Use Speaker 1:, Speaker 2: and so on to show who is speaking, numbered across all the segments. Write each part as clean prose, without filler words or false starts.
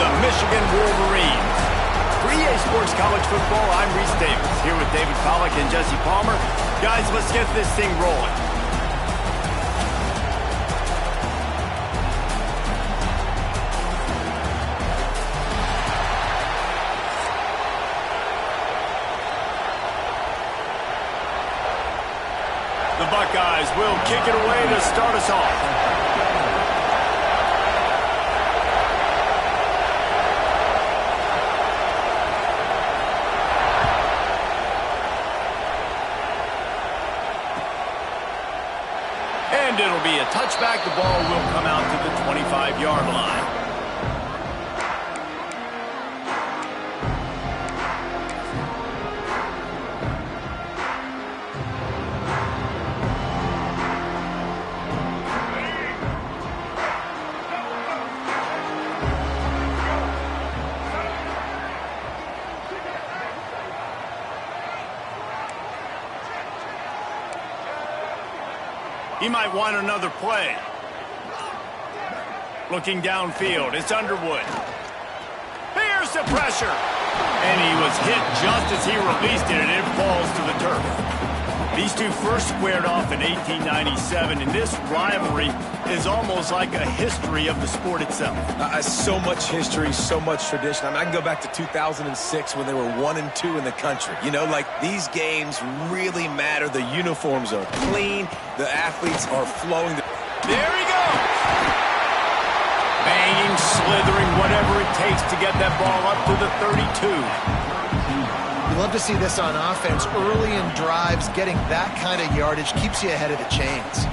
Speaker 1: the Michigan Wolverines. For EA Sports College Football, I'm Reese Davis, here with David Pollack and Jesse Palmer. Guys, let's get this thing rolling. The Buckeyes will kick it away to start us off. And it'll be a touchback. The ball will come out to the 25-yard line. He might want another play. Looking downfield, it's Underwood. Here's the pressure. And he was hit just as he released it, and it falls to the turf. These two first squared off in 1897, and this rivalry is almost like a history of the sport itself.
Speaker 2: So much history, so much tradition. I mean, I can go back to 2006 when they were 1-2 in the country. You know, like, these games really matter. The uniforms are clean. The athletes are flowing.
Speaker 1: There he goes! Banging, slithering, whatever it takes to get that ball up to the 32.
Speaker 3: You love to see this on offense. Early in drives, getting that kind of yardage keeps you ahead of the chains.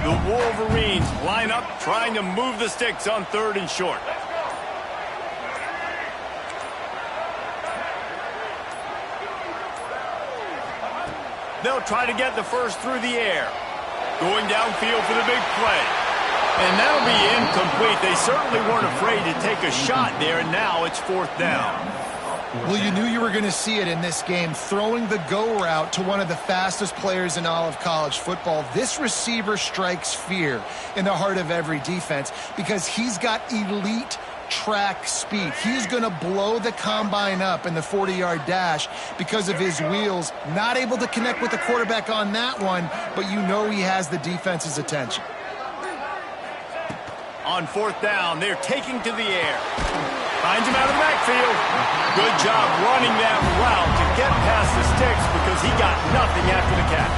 Speaker 1: The Wolverines line up, trying to move the sticks on 3rd and short. They'll try to get the first through the air. Going downfield for the big play. And that'll be incomplete. They certainly weren't afraid to take a shot there, and now it's 4th down.
Speaker 3: Well, you knew you were going to see it in this game, throwing the go route to one of the fastest players in all of college football. This receiver strikes fear in the heart of every defense because he's got elite track speed. He's going to blow the combine up in the 40-yard dash because of his wheels. Not able to connect with the quarterback on that one, but you know he has the defense's attention.
Speaker 1: On 4th down, they're taking to the air. Finds him out of the backfield. Good job running that route to get past the sticks because he got nothing after the catch.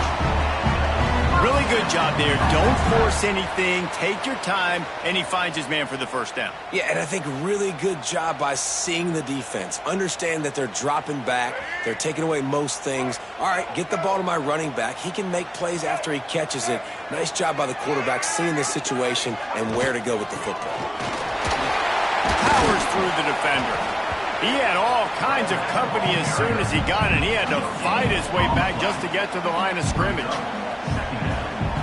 Speaker 1: Really good job there. Don't force anything. Take your time, and he finds his man for the 1st down.
Speaker 2: Yeah, and I think really good job by seeing the defense. Understand that they're dropping back. They're taking away most things. All right, get the ball to my running back. He can make plays after he catches it. Nice job by the quarterback seeing the situation and where to go with the football.
Speaker 1: Powers through the defender. He had all kinds of company as soon as he got it. He had to fight his way back just to get to the line of scrimmage.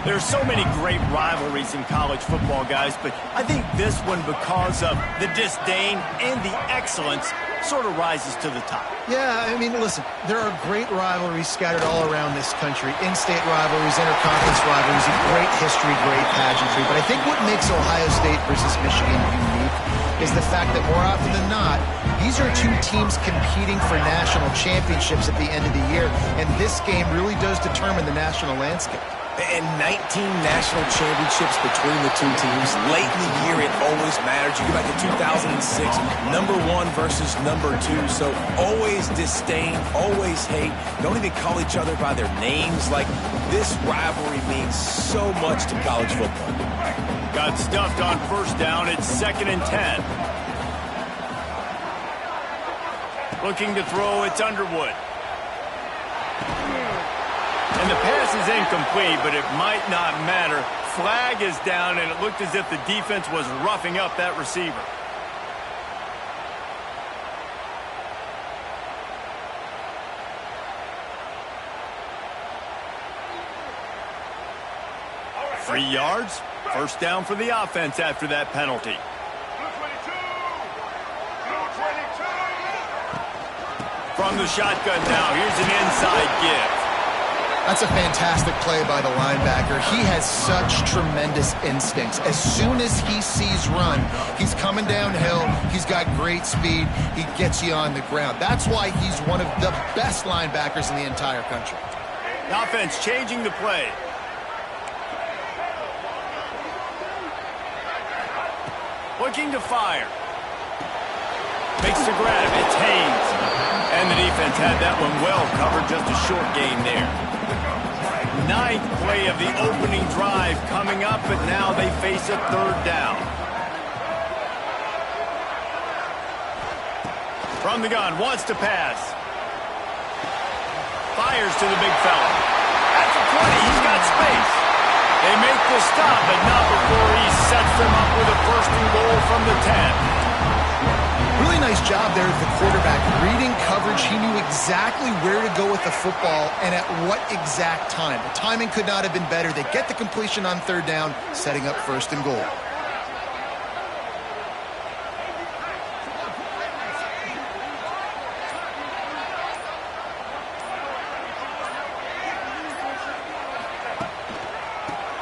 Speaker 1: There's so many great rivalries in college football, guys, but I think this one, because of the disdain and the excellence, sort of rises to the top.
Speaker 3: Yeah, I mean, listen, there are great rivalries scattered all around this country. In-state rivalries, interconference rivalries, great history, great pageantry. But I think what makes Ohio State versus Michigan unique is the fact that more often than not, these are two teams competing for national championships at the end of the year, and this game really does determine the national landscape.
Speaker 2: And 19 national championships between the two teams. Late in the year, it always matters. You go back to 2006, #1 versus #2. So always disdain, always hate. Don't even call each other by their names. Like, this rivalry means so much to college football.
Speaker 1: Got stuffed on 1st down. It's 2nd and 10. Looking to throw, it's Underwood. And the pass is incomplete, but it might not matter. Flag is down, and it looked as if the defense was roughing up that receiver. Right. 3 yards. 1st down for the offense after that penalty. From the shotgun now, here's an inside give.
Speaker 3: That's a fantastic play by the linebacker. He has such tremendous instincts. As soon as he sees run, he's coming downhill. He's got great speed. He gets you on the ground. That's why he's one of the best linebackers in the entire country.
Speaker 1: The offense changing the play. Looking to fire. Makes the grab. It's Haynes. And the defense had that one well covered. Just a short gain there. Ninth play of the opening drive coming up, but now they face a third down. From the gun, wants to pass. Fires to the big fella. At the 20, he's got space. They make the stop, but not before he sets them up with a first and goal from the 10.
Speaker 3: Really nice job there as the quarterback. Reading coverage, he knew exactly where to go with the football and at what exact time. The timing could not have been better. They get the completion on third down, setting up first and goal.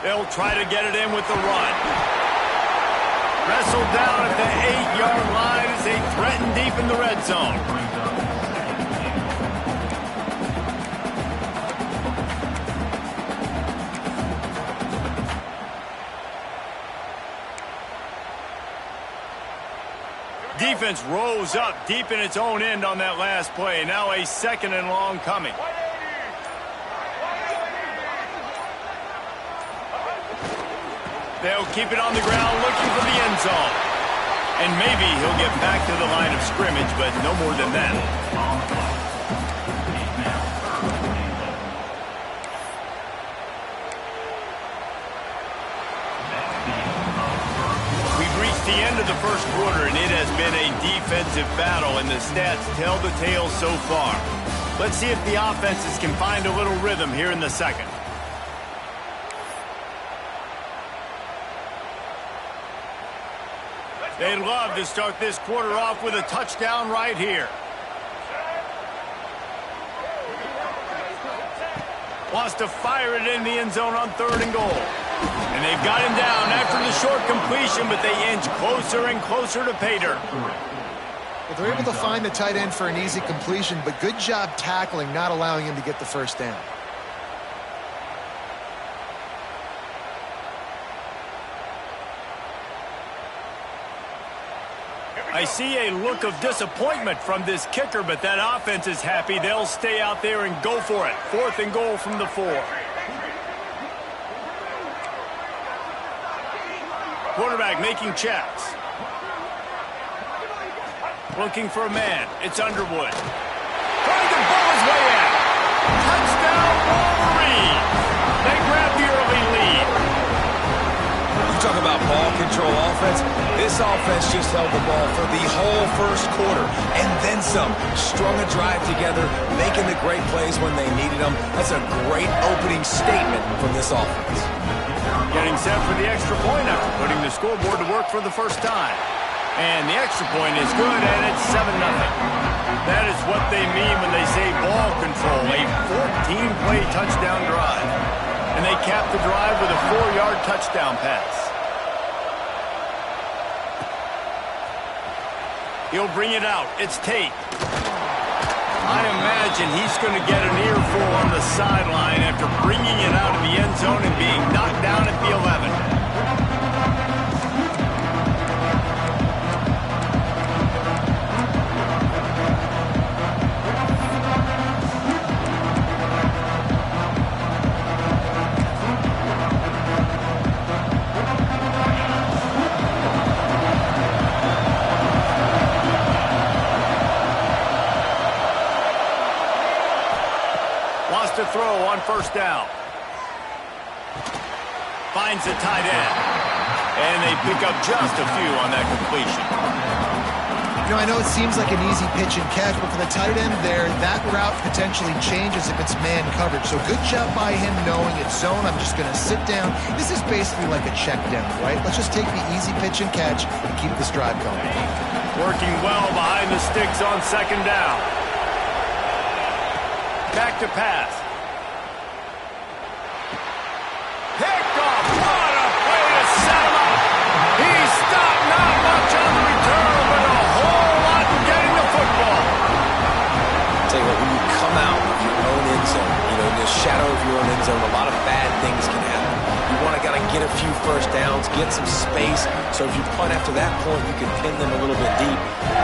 Speaker 1: They'll try to get it in with the run. Wrestled down at the 8-yard line as they threaten deep in the red zone. Defense rose up deep in its own end on that last play. Now a second and long coming. They'll keep it on the ground looking for the end zone. And maybe he'll get back to the line of scrimmage, but no more than that. We've reached the end of the first quarter, and it has been a defensive battle, and the stats tell the tale so far. Let's see if the offenses can find a little rhythm here in the second. They'd love to start this quarter off with a touchdown right here. Wants to fire it in the end zone on third and goal. And they've got him down after the short completion, but they inch closer and closer to pay dirt.
Speaker 3: Well, they're able to find the tight end for an easy completion, but good job tackling, not allowing him to get the first down.
Speaker 1: I see a look of disappointment from this kicker, but that offense is happy. They'll stay out there and go for it. Fourth and goal from the 4. Quarterback making checks. Looking for a man. It's Underwood. Trying to ball his way in. Touchdown, Wolverines. They grab the early lead.
Speaker 2: Talk about ball control offense. This offense just held the ball for the whole first quarter and then some. Strung a drive together, making the great plays when they needed them. That's a great opening statement from this offense.
Speaker 1: Getting set for the extra point after putting the scoreboard to work for the first time. And the extra point is good, and it's 7-0. That is what they mean when they say ball control, a 14-play touchdown drive. And they cap the drive with a 4-yard touchdown pass. He'll bring it out. It's Tate. I imagine he's going to get an earful on the sideline after bringing it out of the end zone and being knocked down at the 11. To throw on first down. Finds the tight end. And they pick up just a few on that completion.
Speaker 3: You know, I know it seems like an easy pitch and catch, but for the tight end there, that route potentially changes if it's man coverage. So good job by him knowing it's zone. I'm just going to sit down. This is basically like a check down, right? Let's just take the easy pitch and catch and keep this drive going.
Speaker 1: Working well behind the sticks on second down. Back to pass. Picked off. What a way to set him up. He stopped, not much on the return, but a whole lot in getting the football.
Speaker 2: Tell you what, when you come out of your own end zone, in the shadow of your own end zone, a lot of bad things can happen. You want to get a few first downs, get some space, so if you punt after that point, you can pin them a little bit deep.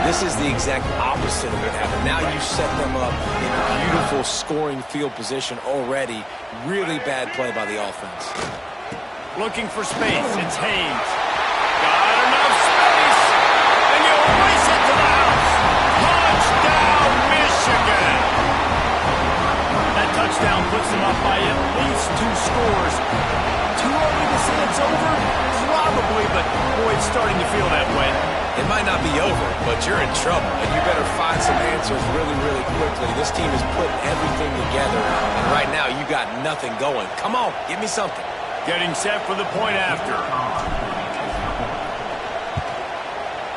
Speaker 2: This is the exact opposite of what happened. Now you set them up in a beautiful scoring field position already. Really bad play by the offense.
Speaker 1: Looking for space. It's Haynes. Got enough space, and you race it to the house. Touchdown, Michigan. That touchdown puts them up by at least 2 scores. Too early to say it's over? Probably, but boy, it's starting to feel that way.
Speaker 2: It might not be over, but you're in trouble, and you better find some answers really, really quickly. This team is putting everything together, and right now you got nothing going. Come on, give me something.
Speaker 1: Getting set for the point after.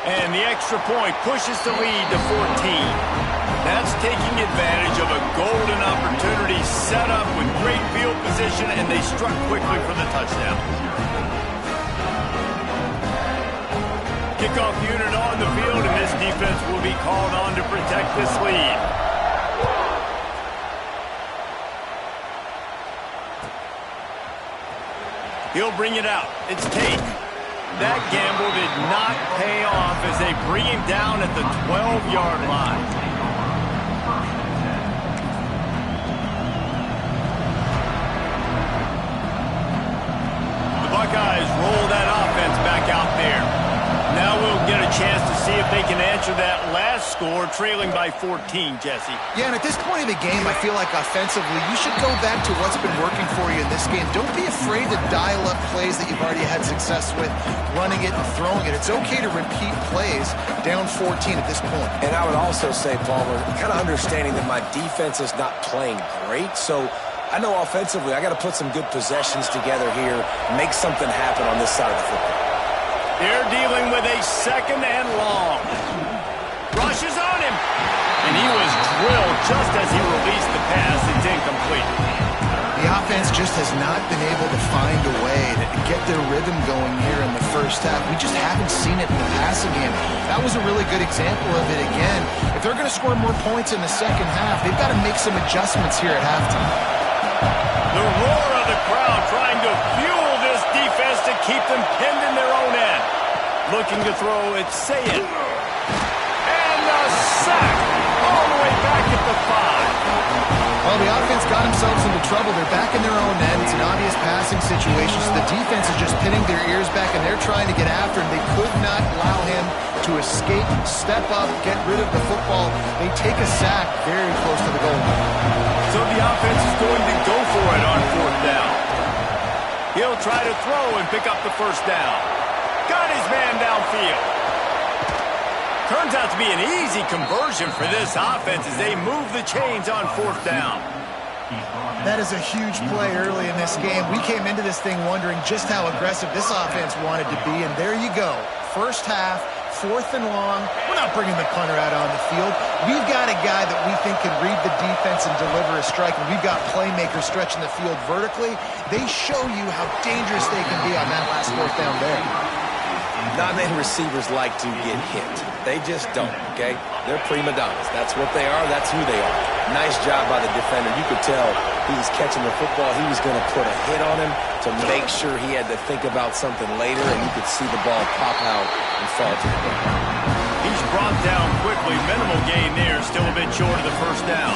Speaker 1: And the extra point pushes the lead to 14. That's taking advantage of a golden opportunity set up with great field position, and they struck quickly for the touchdown. Kickoff unit on the field, and this defense will be called on to protect this lead. He'll bring it out. It's Tate. That gamble did not pay off as they bring him down at the 12-yard line. Buckeyes roll that offense back out there. Now we'll get a chance to see if they can answer that last score, trailing by 14, Jesse.
Speaker 3: Yeah, and at this point of the game, I feel like offensively, you should go back to what's been working for you in this game. Don't be afraid to dial up plays that you've already had success with, running it and throwing it. It's okay to repeat plays down 14 at this point.
Speaker 2: And I would also say, Palmer, kind of understanding that my defense is not playing great, so I know offensively I got to put some good possessions together here, make something happen on this side of the football.
Speaker 1: They're dealing with a 2nd and long. Rushes on him. And he was drilled just as he released the pass. It's incomplete.
Speaker 3: The offense just has not been able to find a way to get their rhythm going here in the first half. We just haven't seen it in the passing game. That was a really good example of it again. If they're going to score more points in the second half, they've got to make some adjustments here at halftime.
Speaker 1: The roar of the crowd trying to fuel this defense to keep them pinned in their own end. Looking to throw, it's Sayed. And a sack all the way back at the 5.
Speaker 3: Well, the offense got themselves into trouble. They're back in their own end. It's an obvious passing situation, so the defense is just pinning their ears back, and they're trying to get after him. They could not allow him to escape, step up, get rid of the football. They take a sack very close to the goal line.
Speaker 1: So the offense is going to go for it on 4th down. He'll try to throw and pick up the first down. Got his man downfield. Turns out to be an easy conversion for this offense as they move the chains on 4th down.
Speaker 3: That is a huge play early in this game. We came into this thing wondering just how aggressive this offense wanted to be, and there you go. First half, 4th and long. We're not bringing the punter out on the field. We've got a guy that we think can read the defense and deliver a strike, and we've got playmakers stretching the field vertically. They show you how dangerous they can be on that last 4th down there.
Speaker 2: Not many receivers like to get hit. They just don't, okay? They're prima donnas. That's what they are. That's who they are. Nice job by the defender. You could tell he was catching the football. He was going to put a hit on him to make sure he had to think about something later, and you could see the ball pop out and fall to the ground.
Speaker 1: He's brought down quickly. Minimal gain there. Still a bit short of the first down.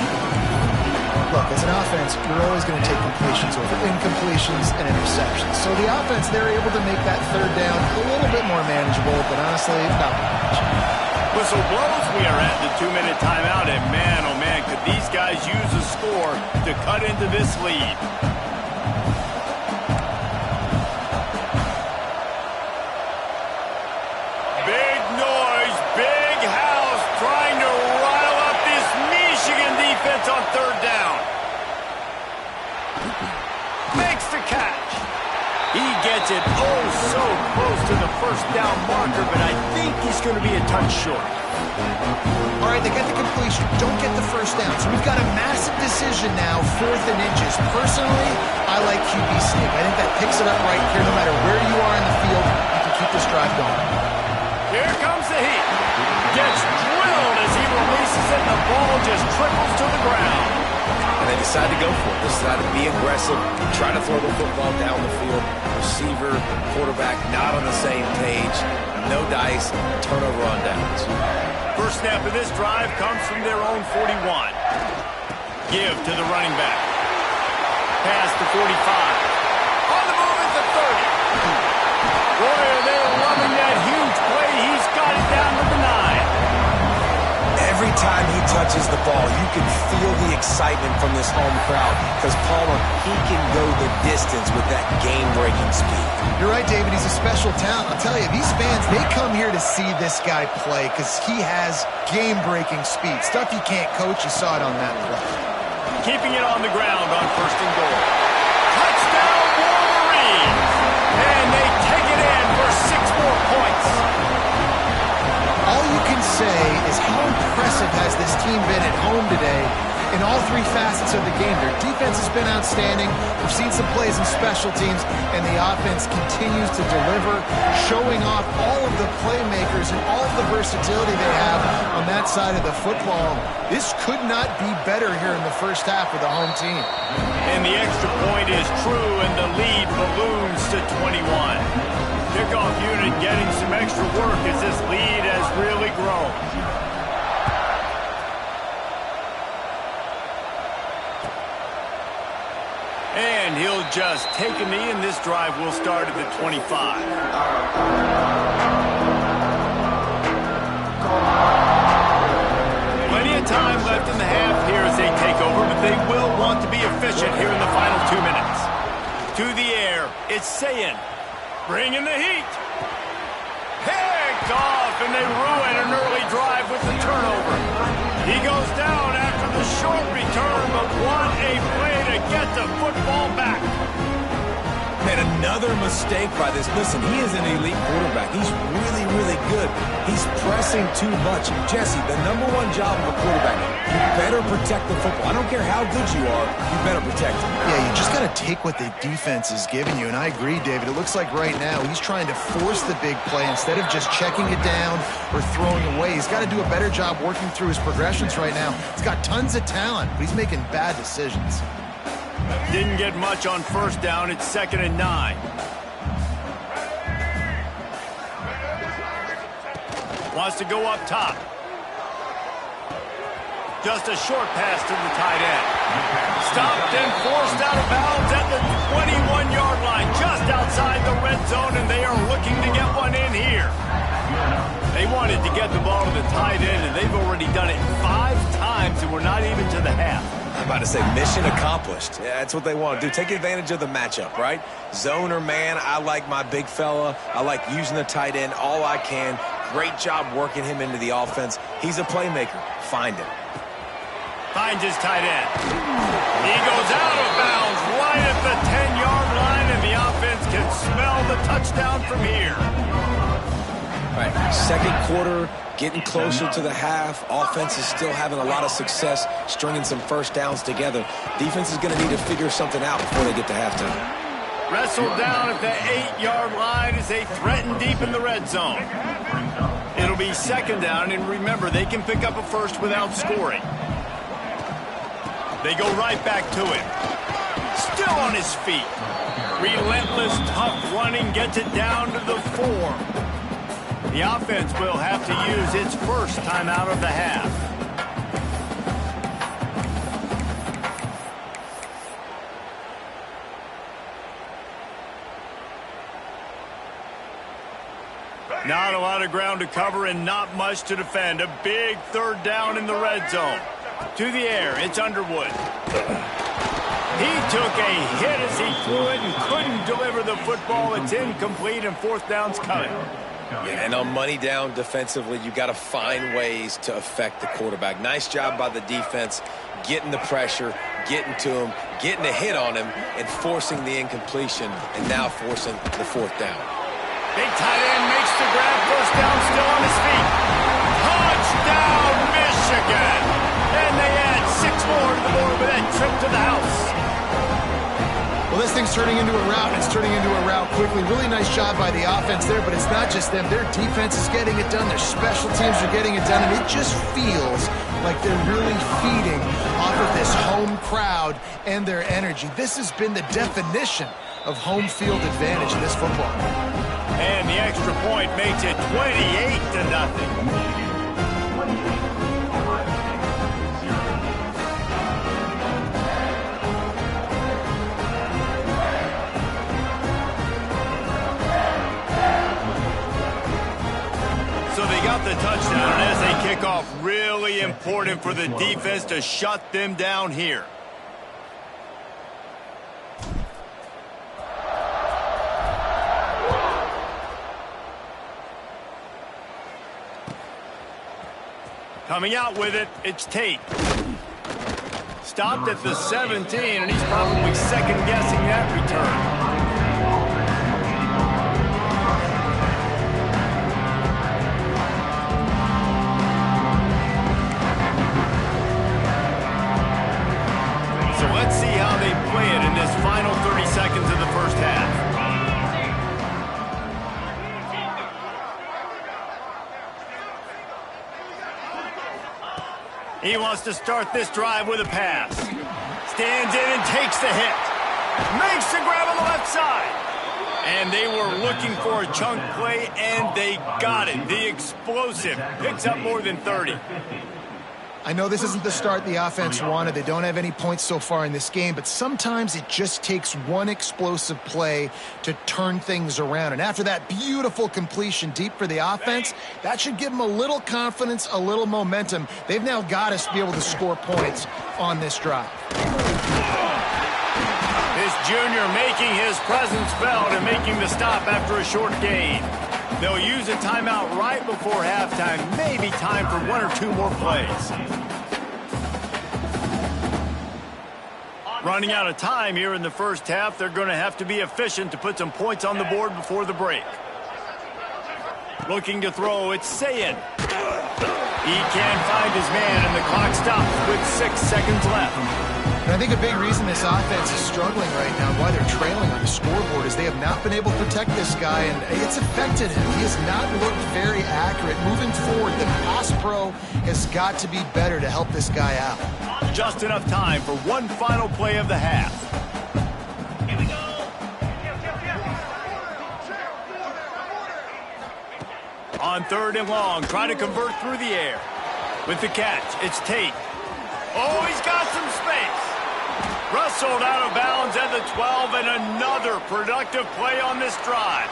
Speaker 3: Look, as an offense, you're always going to take completions over incompletions and interceptions. So the offense, they're able to make that 3rd down a little bit more manageable, but honestly, not much.
Speaker 1: Whistle blows. We are at the 2-minute timeout, and man, oh man, could these guys use a score to cut into this lead. Big noise, big house, trying to rile up this Michigan defense on 3rd down. Makes the catch. He gets it oh so close to the first down marker, but I think he's going to be a touch short.
Speaker 3: All right, they get the completion. Don't get the first down. So we've got a massive decision now, 4th and inches. Personally, I like QB sneak. I think that picks it up right here. No matter where you are in the field, you can keep this drive going.
Speaker 1: Here comes the heat. Gets drilled as he releases it, and the ball just trickles to the ground.
Speaker 2: And they decide to go for it. They decide to be aggressive, try to throw the football down the field. Receiver, quarterback, not on the same page. No dice, turnover on downs.
Speaker 1: First snap of this drive comes from their own 41. Give to the running back. Pass to 45. On the move at the 30. Boy, are they loving that huge play. He's got it down to the 9.
Speaker 2: Every time he touches the ball, you can feel the excitement from this home crowd because Palmer, he can go the distance with that game-breaking speed.
Speaker 3: You're right, David. He's a special talent. I'll tell you, these fans, they come here to see this guy play because he has game-breaking speed. Stuff you can't coach. You saw it on that play.
Speaker 1: Keeping it on the ground on 1st and goal. Touchdown, Wolverines! And they take it in for 6 more points.
Speaker 3: All you can say is how impressive has this team been at home today in all 3 facets of the game. Their defense has been outstanding. We've seen some plays in special teams, and the offense continues to deliver, showing off all of the playmakers and all of the versatility they have on that side of the football. This could not be better here in the first half of the home team.
Speaker 1: And the extra point is true, and the lead balloons to 21. Kickoff unit getting some extra work as this lead has really grown. And he'll just take a knee, and this drive will start at the 25. Plenty of time left in the half here as they take over, but they will want to be efficient here in the final 2 minutes. To the air, it's Sayin. Bringing the heat. Picked off, and they ruin an early drive with the turnover. He goes down after the short return, but what a play to get the football back.
Speaker 2: Man, another mistake by this. Listen, he is an elite quarterback. He's really, really good. He's pressing too much. Jesse, the #1 job of a quarterback, you better protect the football. I don't care how good you are, you better protect it.
Speaker 3: Yeah, you just got to take what the defense is giving you, and I agree, David. It looks like right now he's trying to force the big play instead of just checking it down or throwing away. He's got to do a better job working through his progressions right now. He's got tons of talent, but he's making bad decisions.
Speaker 1: Didn't get much on 1st down. It's 2nd and 9. Wants to go up top. Just a short pass to the tight end. Stopped and forced out of bounds at the 21-yard line, just outside the red zone, and they are looking to get one in here. They wanted to get the ball to the tight end, and they've already done it 5 times, and we're not even to the half.
Speaker 2: I'm about to say mission accomplished. Yeah, that's what they want to do. Take advantage of the matchup, right? Zone or man, I like my big fella. I like using the tight end all I can. Great job working him into the offense. He's a playmaker. Find him.
Speaker 1: Finds his tight end. He goes out of bounds right at the 10-yard line, and the offense can smell the touchdown from here.
Speaker 2: All right, 2nd quarter, getting closer to the half. Offense is still having a lot of success stringing some 1st downs together. Defense is going to need to figure something out before they get to halftime.
Speaker 1: Wrestled down at the 8-yard line as they threaten deep in the red zone. It'll be 2nd down, and remember, they can pick up a 1st without scoring. They go right back to him. Still on his feet. Relentless, tough running gets it down to the 4. The offense will have to use its 1st timeout of the half. Not a lot of ground to cover and not much to defend. A big 3rd down in the red zone. To the air, it's Underwood. He took a hit as he threw it and couldn't deliver the football. It's incomplete, and 4th down's coming.
Speaker 2: Yeah, and on money down defensively, you got to find ways to affect the quarterback. Nice job by the defense, getting the pressure, getting to him, getting a hit on him, and forcing the incompletion, and now forcing the 4th down.
Speaker 1: Big tight end makes the grab. 1st down, still on his feet. Touchdown, Michigan! And they add 6 more to the board with that trip to the house.
Speaker 3: Well, this thing's turning into a rout, and it's turning into a rout quickly. Really nice job by the offense there, but it's not just them. Their defense is getting it done. Their special teams are getting it done, and it just feels like they're really feeding off of this home crowd and their energy. This has been the definition of home field advantage in this football game.
Speaker 1: And the extra point makes it 28-0. So they got the touchdown, and as they kick off, really important for the defense to shut them down here. Coming out with it, it's Tate. Stopped at the 17, and he's probably second-guessing that return. Let's see how they play it in this final 30 seconds of the first half. He wants to start this drive with a pass. Stands in and takes the hit. Makes the grab on the left side. And they were looking for a chunk play, and they got it. The explosive picks up more than 30.
Speaker 3: I know this isn't the start the offense wanted. They don't have any points so far in this game, but sometimes it just takes one explosive play to turn things around. And after that beautiful completion deep for the offense, that should give them a little confidence, a little momentum. They've now got us to be able to score points on this drive.
Speaker 1: This junior making his presence felt and making the stop after a short gain. They'll use a timeout right before halftime. Maybe time for 1 or 2 more plays. Running out of time here in the first half. They're going to have to be efficient to put some points on the board before the break. Looking to throw, it's Sayin. He can't find his man, and the clock stops with 6 seconds left.
Speaker 3: And I think a big reason this offense is struggling right now, why they're trailing on the scoreboard, is they have not been able to protect this guy, and it's affected him. He has not looked very accurate. Moving forward, the pass pro has got to be better to help this guy out.
Speaker 1: Just enough time for one final play of the half. Here we go. On 3rd and long, try to convert through the air. With the catch, it's Tate. Oh, he's got some space. Rustled out of bounds at the 12, and another productive play on this drive.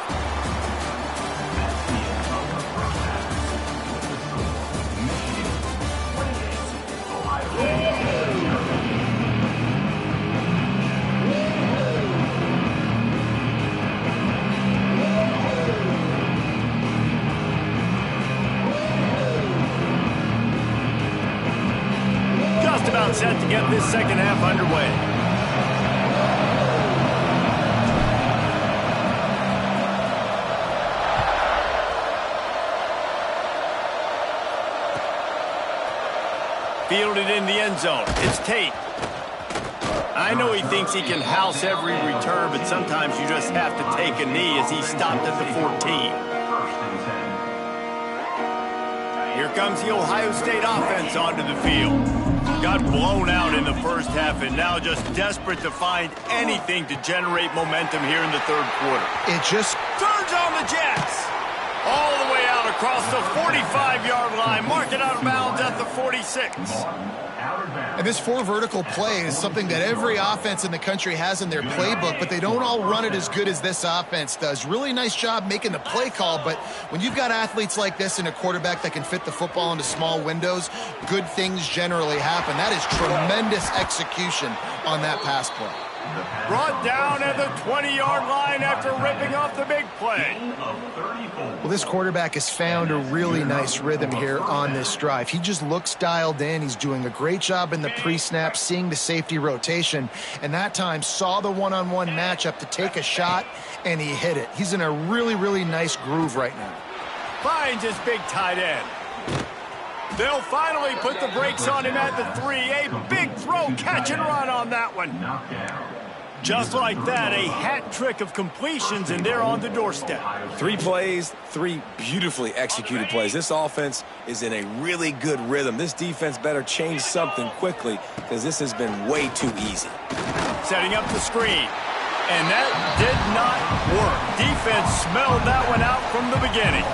Speaker 1: Just about set to get this second half underway. Fielded in the end zone. It's Tate. I know he thinks he can house every return, but sometimes you just have to take a knee as he stopped at the 14. Here comes the Ohio State offense onto the field. Got blown out in the first half and now just desperate to find anything to generate momentum here in the 3rd quarter.
Speaker 3: It just
Speaker 1: turns on the Jets. All the way out across the 45-yard line. Mark it out of bounds at the 46.
Speaker 3: And this 4 vertical play is something that every offense in the country has in their playbook, but they don't all run it as good as this offense does. Really nice job making the play call, but when you've got athletes like this and a quarterback that can fit the football into small windows, good things generally happen. That is tremendous execution on that pass play.
Speaker 1: Brought down at the 20-yard line after ripping off the big play.
Speaker 3: Well, this quarterback has found a really nice rhythm here on this drive. He just looks dialed in. He's doing a great job in the pre-snap, seeing the safety rotation, and that time saw the one-on-one matchup to take a shot, and he hit it. He's in a really, really nice groove right now.
Speaker 1: Finds his big tight end. They'll finally put the brakes on him at the 3. A big throw, catch and run on that one. Just like that, a hat trick of completions, and they're on the doorstep.
Speaker 2: 3 plays, 3 beautifully executed plays. This offense is in a really good rhythm. This defense better change something quickly because this has been way too easy.
Speaker 1: Setting up the screen. And that did not work. Defense smelled that one out from the beginning.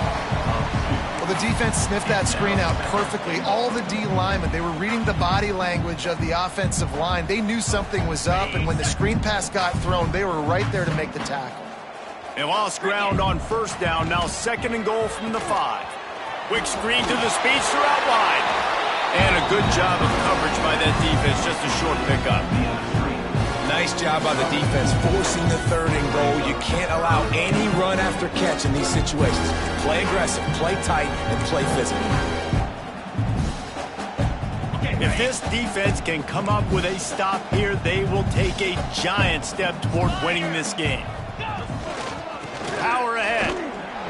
Speaker 3: Well, the defense sniffed that screen out perfectly. All the D linemen, they were reading the body language of the offensive line. They knew something was up, and when the screen pass got thrown, they were right there to make the tackle.
Speaker 1: They lost ground on first down, now 2nd and goal from the 5. Quick screen to the speedster out wide. And a good job of coverage by that defense, just a short pickup.
Speaker 2: Nice job by the defense forcing the 3rd and goal. You can't allow any run after catch in these situations. Play aggressive, play tight, and play physical.
Speaker 1: If this defense can come up with a stop here, they will take a giant step toward winning this game. Power ahead.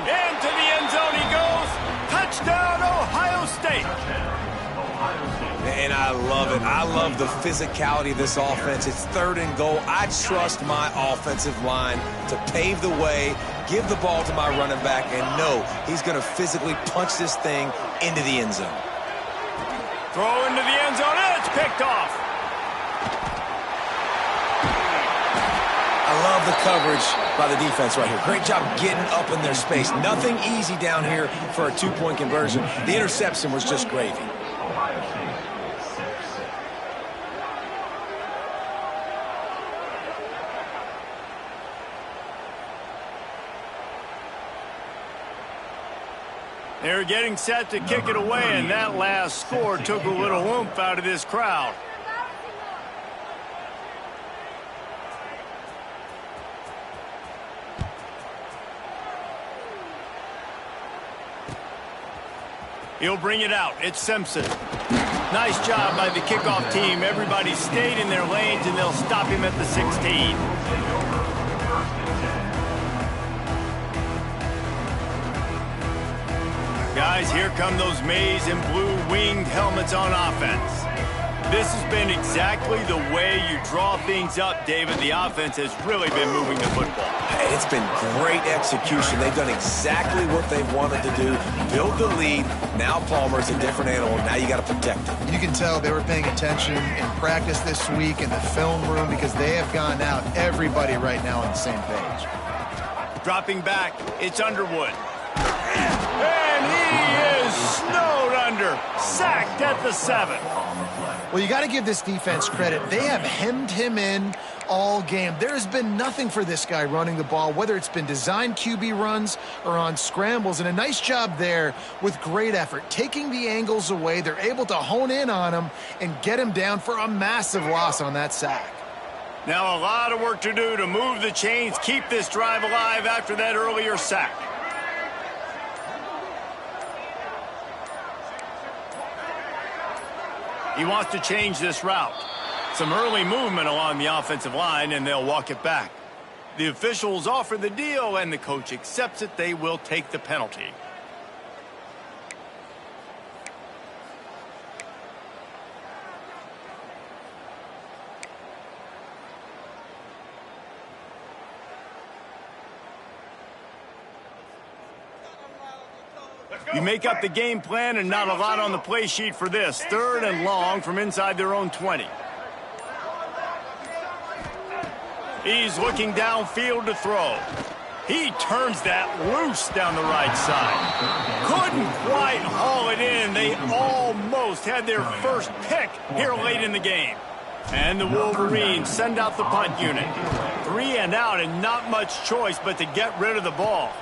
Speaker 1: Into the end zone he goes. Touchdown, Ohio State.
Speaker 2: And I love it. I love the physicality of this offense. It's 3rd and goal. I trust my offensive line to pave the way, give the ball to my running back, and know he's going to physically punch this thing into the end zone.
Speaker 1: Throw into the end zone, and it's picked off.
Speaker 2: I love the coverage by the defense right here. Great job getting up in their space. Nothing easy down here for a 2-point conversion. The interception was just gravy.
Speaker 1: They were getting set to kick it away, and that last score took a little oomph out of this crowd. He'll bring it out. It's Simpson. Nice job by the kickoff team. Everybody stayed in their lanes, and they'll stop him at the 16. Guys, here come those maize and blue winged helmets on offense. This has been exactly the way you draw things up, David. The offense has really been moving the football.
Speaker 2: Hey, it's been great execution. They've done exactly what they wanted to do. Build the lead. Now Palmer's a different animal. Now you got to protect him.
Speaker 3: You can tell they were paying attention in practice this week in the film room because they have gone out. Everybody right now on the same page.
Speaker 1: Dropping back, it's Underwood. And he is snowed under. Sacked at the 7.
Speaker 3: Well, you got to give this defense credit. They have hemmed him in all game. There has been nothing for this guy running the ball, whether it's been designed QB runs or on scrambles, and a nice job there with great effort. Taking the angles away, they're able to hone in on him and get him down for a massive loss on that sack.
Speaker 1: Now a lot of work to do to move the chains, keep this drive alive after that earlier sack. He wants to change this route. Some early movement along the offensive line, and they'll walk it back. The officials offer the deal, and the coach accepts it. They will take the penalty. You make up the game plan, and not a lot on the play sheet for this. 3rd and long from inside their own 20. He's looking downfield to throw. He turns that loose down the right side. Couldn't quite haul it in. They almost had their first pick here late in the game. And the Wolverines send out the punt unit. 3 and out, and not much choice but to get rid of the ball.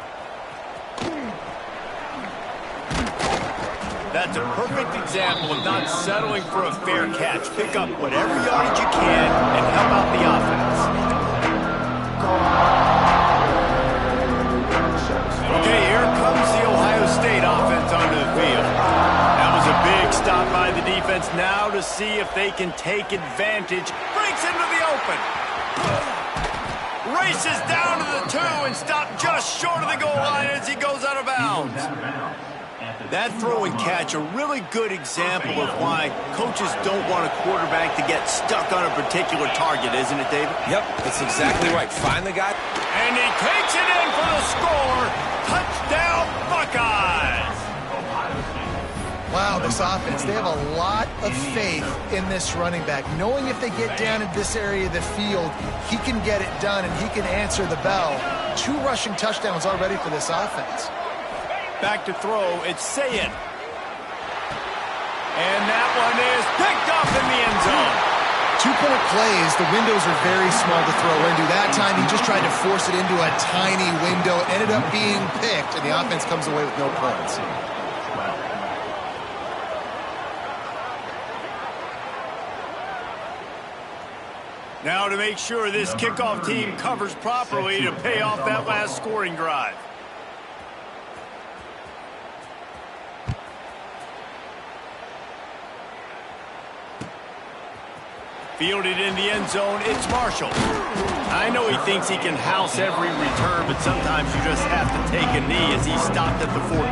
Speaker 1: That's a perfect example of not settling for a fair catch. Pick up whatever yardage you can and help out the offense. Okay, here comes the Ohio State offense onto the field. That was a big stop by the defense. Now to see if they can take advantage. Breaks into the open. Races down to the 2 and stopped just short of the goal line as he goes out of bounds. That throw and catch, a really good example of why coaches don't want a quarterback to get stuck on a particular target, isn't it, David?
Speaker 2: Yep, that's exactly right. Find the guy.
Speaker 1: And he takes it in for the score. Touchdown, Buckeyes!
Speaker 3: Wow, this offense, they have a lot of faith in this running back, knowing if they get down in this area of the field, he can get it done and he can answer the bell. 2 rushing touchdowns already for this offense.
Speaker 1: Back to throw, it's Sayed. And that one is picked up in the end zone.
Speaker 3: 2-point plays, the windows are very small to throw into. That time, he just tried to force it into a tiny window, ended up being picked, and the offense comes away with no points.
Speaker 1: Now to make sure this kickoff team covers properly to pay off that last scoring drive. Fielded in the end zone, it's Marshall. I know he thinks he can house every return, but sometimes you just have to take a knee as he stopped at the 14.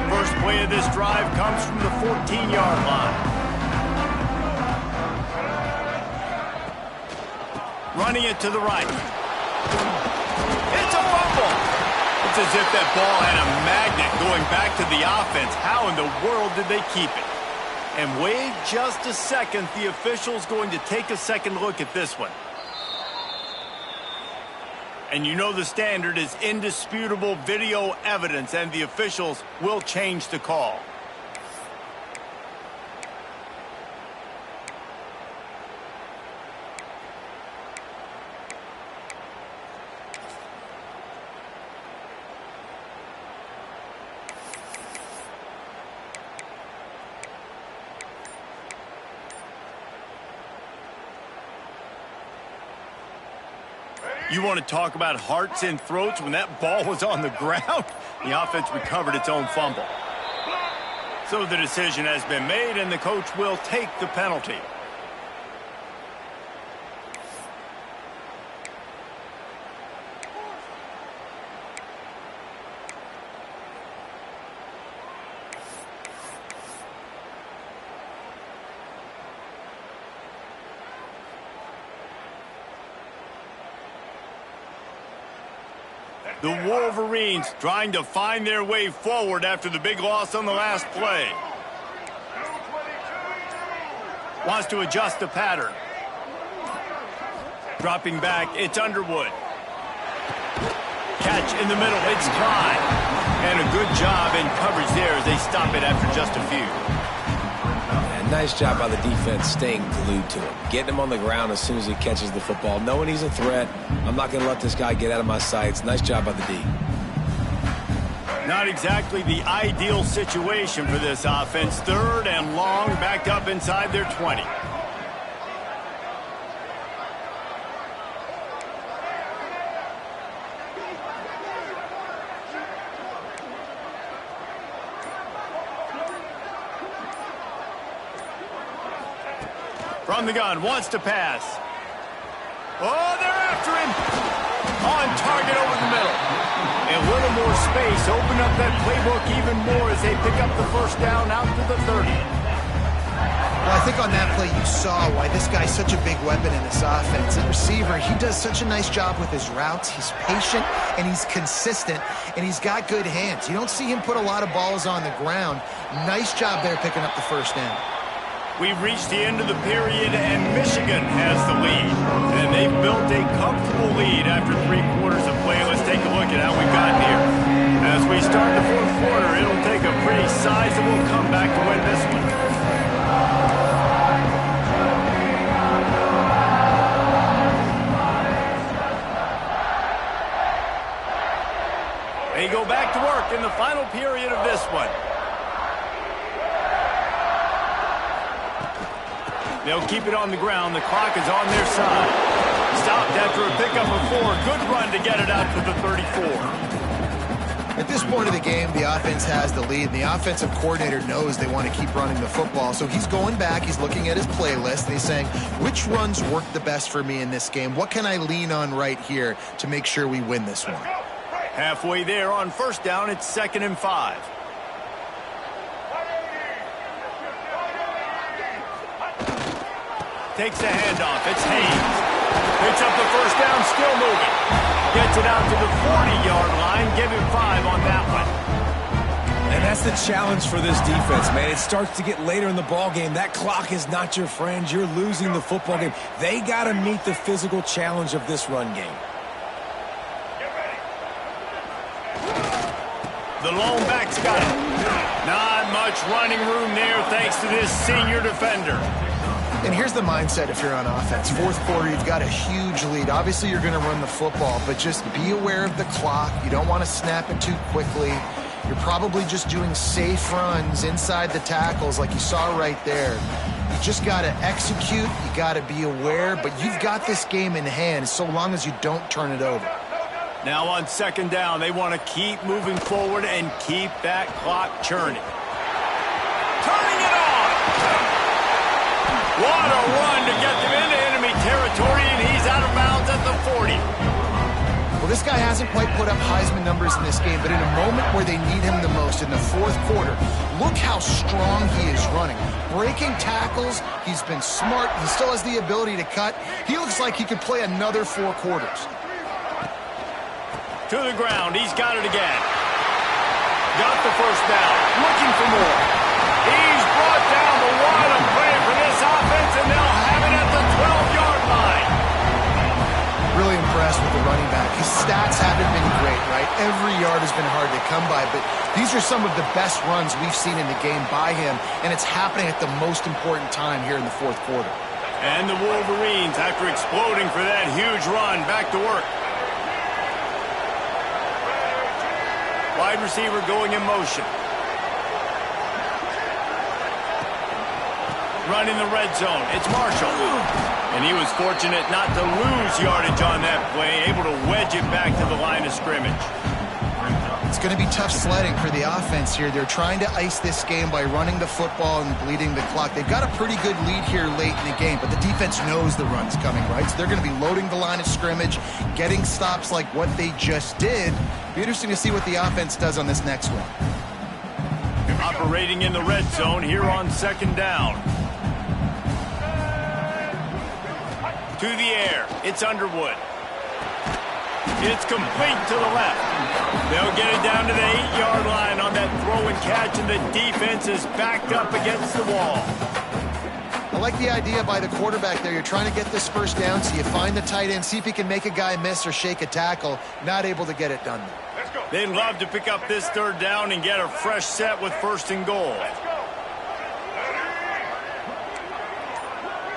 Speaker 1: First play of this drive comes from the 14-yard line. Running it to the right. It's a fumble. It's as if that ball had a magnet going back to the offense. How in the world did they keep it? And wait just a second. The official's going to take a second look at this one. And you know the standard is indisputable video evidence, and the officials will change the call. You want to talk about hearts and throats when that ball was on the ground? The offense recovered its own fumble. So the decision has been made, and the coach will take the penalty. The Wolverines trying to find their way forward after the big loss on the last play. Wants to adjust the pattern. Dropping back, it's Underwood. Catch in the middle, it's Klein. And a good job in coverage there as they stop it after just a few.
Speaker 2: Nice job by the defense staying glued to him. Getting him on the ground as soon as he catches the football. Knowing he's a threat, I'm not going to let this guy get out of my sights. Nice job by the D.
Speaker 1: Not exactly the ideal situation for this offense. 3rd and long, backed up inside their 20. From the gun, wants to pass. Oh, they're after him. On target over the middle. And a little more space. Open up that playbook even more as they pick up the first down out to the 30.
Speaker 3: Well, I think on that play you saw why this guy's such a big weapon in this offense. The receiver, he does such a nice job with his routes. He's patient, and he's consistent, and he's got good hands. You don't see him put a lot of balls on the ground. Nice job there picking up the first down.
Speaker 1: We've reached the end of the period, and Michigan has the lead. And they've built a comfortable lead after 3 quarters of play. Let's take a look at how we've gotten here. As we start the 4th quarter, it'll take a pretty sizable comeback to win this one. They go back to work in the final period of this one. They'll keep it on the ground. The clock is on their side. Stopped after a pickup of 4. Good run to get it out to the 34.
Speaker 3: At this point of the game, the offense has the lead. The offensive coordinator knows they want to keep running the football. So he's going back, he's looking at his playlist, and he's saying, which runs work the best for me in this game? What can I lean on right here to make sure we win this one?
Speaker 1: Halfway there on first down, it's 2nd and 5. Takes the handoff. It's Haynes. Picks up the first down, still moving. Gets it out to the 40-yard line. Give him 5 on that one.
Speaker 2: And that's the challenge for this defense, man. It starts to get later in the ball game. That clock is not your friend. You're losing the football game. They got to meet the physical challenge of this run game.
Speaker 1: The lone back's got it. Not much running room there thanks to this senior defender.
Speaker 3: And here's the mindset if you're on offense. Fourth quarter, you've got a huge lead. Obviously, you're going to run the football, but just be aware of the clock. You don't want to snap it too quickly. You're probably just doing safe runs inside the tackles like you saw right there. You just got to execute. You got to be aware, but you've got this game in hand so long as you don't turn it over.
Speaker 1: Now on 2nd down, they want to keep moving forward and keep that clock churning. Turning it on! What a run to get them into enemy territory, and he's out of bounds at the 40.
Speaker 3: Well, this guy hasn't quite put up Heisman numbers in this game, but in a moment where they need him the most, in the fourth quarter, look how strong he is running. Breaking tackles, he's been smart, he still has the ability to cut. He looks like he could play another 4 quarters.
Speaker 1: To the ground, he's got it again. Got the first down, looking for more. He's brought down the wide of play for this offense, and they'll have it at the 12-yard line.
Speaker 3: Really impressed with the running back. His stats haven't been great, right? Every yard has been hard to come by, but these are some of the best runs we've seen in the game by him, and it's happening at the most important time here in the fourth quarter.
Speaker 1: And the Wolverines, after exploding for that huge run, back to work. Wide receiver going in motion. Running the red zone. It's Marshall. And he was fortunate not to lose yardage on that play, able to wedge it back to the line of scrimmage.
Speaker 3: It's going to be tough sledding for the offense here. They're trying to ice this game by running the football and bleeding the clock. They've got a pretty good lead here late in the game, but the defense knows the run's coming, right? So they're going to be loading the line of scrimmage, getting stops like what they just did. Be interesting to see what the offense does on this next one.
Speaker 1: Operating in the red zone here on 2nd down. To the air. It's Underwood. It's complete to the left. They'll get it down to the 8-yard line on that throw and catch, and the defense is backed up against the wall.
Speaker 3: I like the idea by the quarterback there. You're trying to get this first down, so you find the tight end, see if he can make a guy miss or shake a tackle. Not able to get it done there.
Speaker 1: They'd love to pick up this 3rd down and get a fresh set with 1st and goal.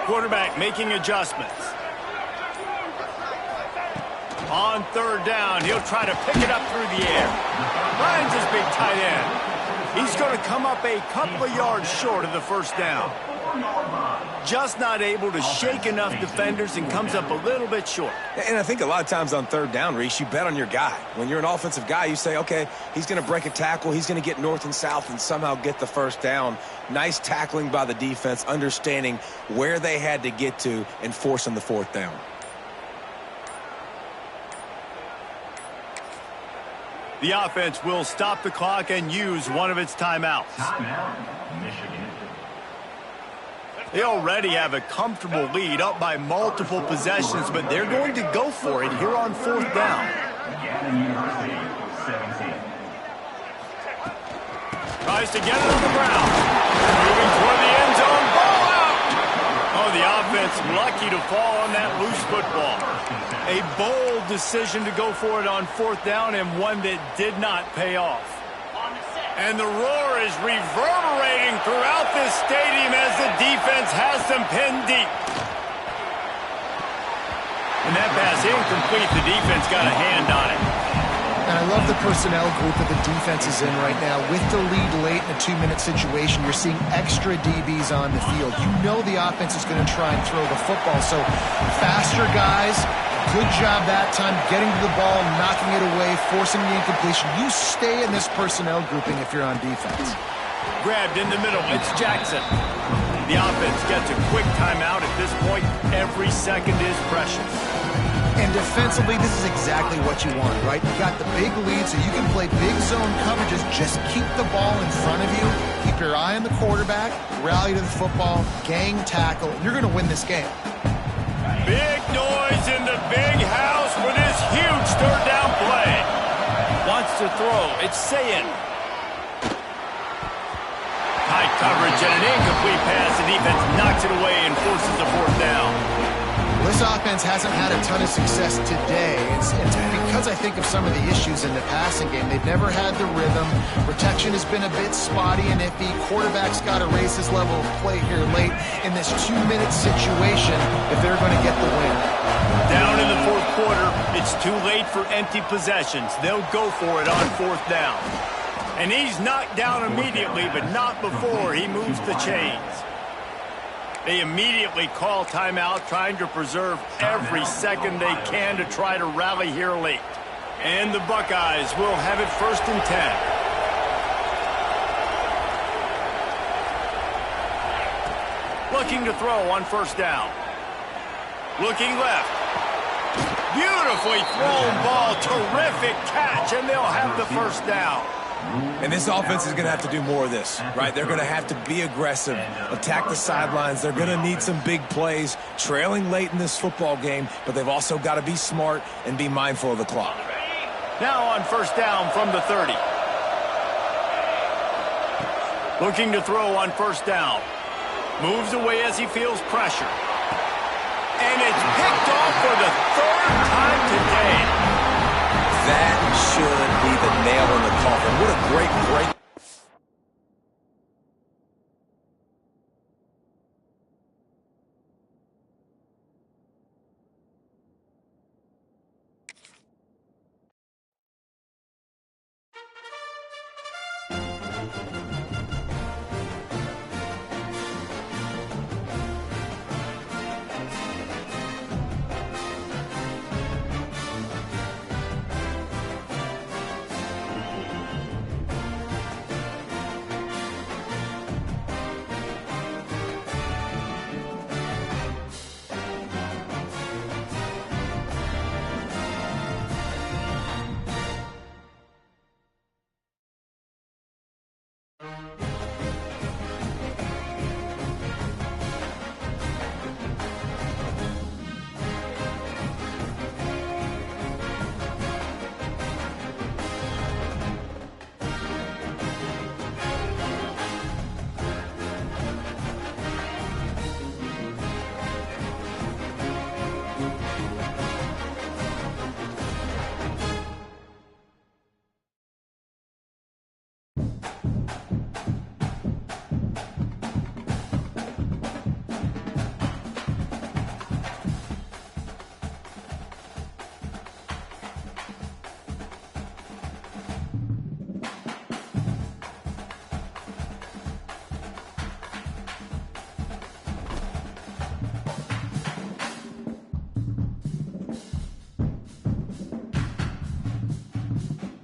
Speaker 1: Quarterback making adjustments. On 3rd down, he'll try to pick it up through the air. Finds his big tight end. He's going to come up a couple of yards short of the 1st down. Just not able to shake enough defenders and comes up a little bit short.
Speaker 2: And I think a lot of times on 3rd down, Reese, you bet on your guy. When you're an offensive guy, you say, okay, he's going to break a tackle, he's going to get north and south and somehow get the 1st down. Nice tackling by the defense, understanding where they had to get to and forcing the 4th down.
Speaker 1: The offense will stop the clock and use one of its timeouts. They already have a comfortable lead, up by multiple possessions, but they're going to go for it here on 4th down. Tries to get it on the ground. Moving toward the end zone. Ball out! Oh, the offense lucky to fall on that loose football. A bold decision to go for it on 4th down, and one that did not pay off. And the roar is reverberating throughout this stadium as the defense has them pinned deep. And that pass incomplete. The defense got a hand on it.
Speaker 3: And I love the personnel group that the defense is in right now. With the lead late in a 2-minute situation, you're seeing extra DBs on the field. You know the offense is going to try and throw the football. So faster guys, Good job that time getting to the ball, knocking it away, forcing the incompletion. You stay in this personnel grouping if you're on defense.
Speaker 1: Grabbed in the middle. It's Jackson. The offense gets a quick timeout at this point. Every second is precious.
Speaker 3: And defensively, this is exactly what you want, right? You got the big lead, so you can play big zone coverages. Just keep the ball in front of you. Keep your eye on the quarterback. Rally to the football. Gang tackle. You're going to win this game.
Speaker 1: Big noise in the big house for this huge third down play. Wants to throw. It's Sayin. High coverage and an incomplete pass. The defense knocks it away and forces a fourth down.
Speaker 3: This offense hasn't had a ton of success today. It's because I think of some of the issues in the passing game. They've never had the rhythm. Protection has been a bit spotty and iffy. Quarterback's got to raise his level of play here late in this 2-minute situation if they're going to get the win.
Speaker 1: Down in the fourth quarter, it's too late for empty possessions. They'll go for it on fourth down. And he's knocked down immediately, but not before he moves the chains. They immediately call timeout, trying to preserve every second they can to try to rally here late. And the Buckeyes will have it 1st and 10. Looking to throw on 1st down. Looking left. Beautifully thrown ball. Terrific catch, and they'll have the 1st down.
Speaker 2: And this offense is going to have to do more of this, right? They're going to have to be aggressive, attack the sidelines. They're going to need some big plays, trailing late in this football game, but they've also got to be smart and be mindful of the clock.
Speaker 1: Now on 1st down from the 30. Looking to throw on 1st down. Moves away as he feels pressure. And it's picked off for the 3rd time today.
Speaker 2: That should be the nail in the coffin. What a great break